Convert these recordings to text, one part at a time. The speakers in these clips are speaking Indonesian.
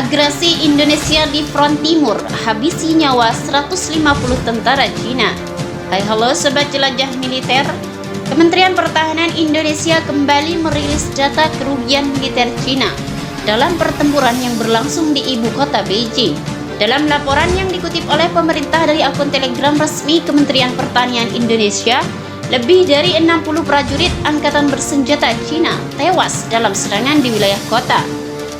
Agresi Indonesia di front timur habisi nyawa 150 tentara Cina. Hai halo sobat jelajah militer, Kementerian Pertahanan Indonesia kembali merilis data kerugian militer Cina dalam pertempuran yang berlangsung di ibu kota Beijing. Dalam laporan yang dikutip oleh pemerintah dari akun Telegram resmi Kementerian Pertanian Indonesia, lebih dari 60 prajurit angkatan bersenjata Cina tewas dalam serangan di wilayah kota.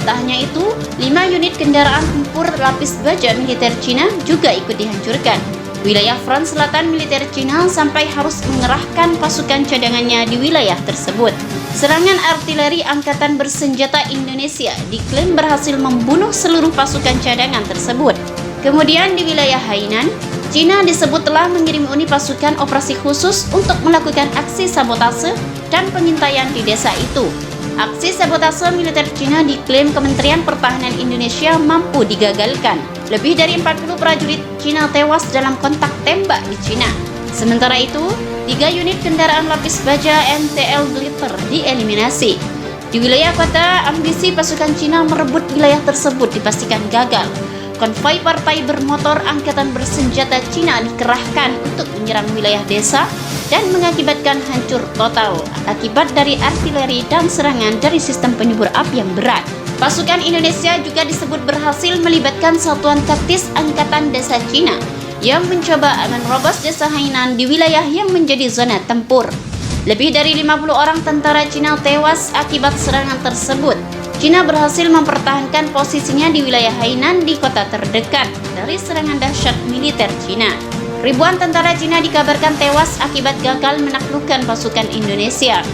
Tak hanya itu, 5 unit kendaraan tempur lapis baja militer Cina juga ikut dihancurkan. Wilayah front selatan militer Cina sampai harus mengerahkan pasukan cadangannya di wilayah tersebut. Serangan artileri angkatan bersenjata Indonesia diklaim berhasil membunuh seluruh pasukan cadangan tersebut. Kemudian di wilayah Hainan, Cina disebut telah mengirim unit pasukan operasi khusus untuk melakukan aksi sabotase dan pengintaian di desa itu. Aksi sabotase militer Cina diklaim Kementerian Pertahanan Indonesia mampu digagalkan. Lebih dari 40 prajurit Cina tewas dalam kontak tembak di Cina. Sementara itu, 3 unit kendaraan lapis baja MTL Glitter dieliminasi. Di wilayah kota, ambisi pasukan Cina merebut wilayah tersebut dipastikan gagal. Konvoi partai bermotor angkatan bersenjata Cina dikerahkan untuk menyerang wilayah desa dan mengakibatkan hancur total akibat dari artileri dan serangan dari sistem penyubur api yang berat. Pasukan Indonesia juga disebut berhasil melibatkan satuan taktis angkatan desa Cina yang mencoba menerobos desa Hainan di wilayah yang menjadi zona tempur. Lebih dari 50 orang tentara Cina tewas akibat serangan tersebut. Cina berhasil mempertahankan posisinya di wilayah Hainan di kota terdekat dari serangan dahsyat militer Cina. Ribuan tentara Cina dikabarkan tewas akibat gagal menaklukkan pasukan Indonesia.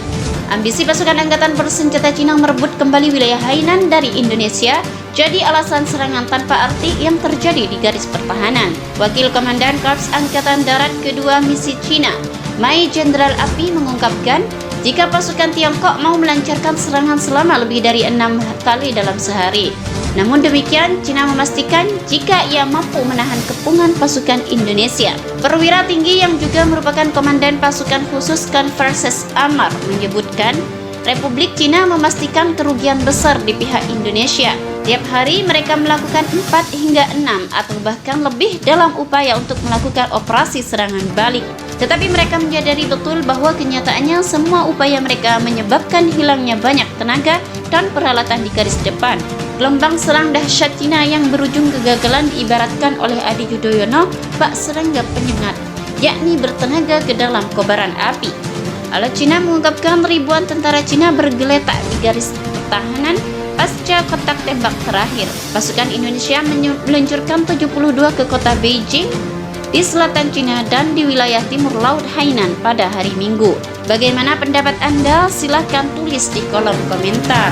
Ambisi pasukan angkatan bersenjata Cina merebut kembali wilayah Hainan dari Indonesia jadi alasan serangan tanpa arti yang terjadi di garis pertahanan. Wakil Komandan Korps Angkatan Darat Kedua Misi Cina, Mai Jenderal Api mengungkapkan, jika pasukan Tiongkok mau melancarkan serangan selama lebih dari 6 kali dalam sehari. Namun demikian, Cina memastikan jika ia mampu menahan kepungan pasukan Indonesia. Perwira tinggi yang juga merupakan komandan pasukan khusus Konferensi Amar menyebutkan, Republik Cina memastikan kerugian besar di pihak Indonesia. Tiap hari mereka melakukan 4 hingga 6 atau bahkan lebih dalam upaya untuk melakukan operasi serangan balik. Tetapi mereka menyadari betul bahwa kenyataannya semua upaya mereka menyebabkan hilangnya banyak tenaga dan peralatan di garis depan. Gelombang serang dahsyat Cina yang berujung kegagalan diibaratkan oleh Adi Yudhoyono bak serangga penyengat, yakni bertenaga ke dalam kobaran api. Lalu Cina mengungkapkan ribuan tentara Cina bergeletak di garis pertahanan pasca kotak tembak terakhir. Pasukan Indonesia meluncurkan 72 ke kota Beijing di selatan Cina dan di wilayah timur laut Hainan pada hari Minggu. Bagaimana pendapat Anda? Silahkan tulis di kolom komentar.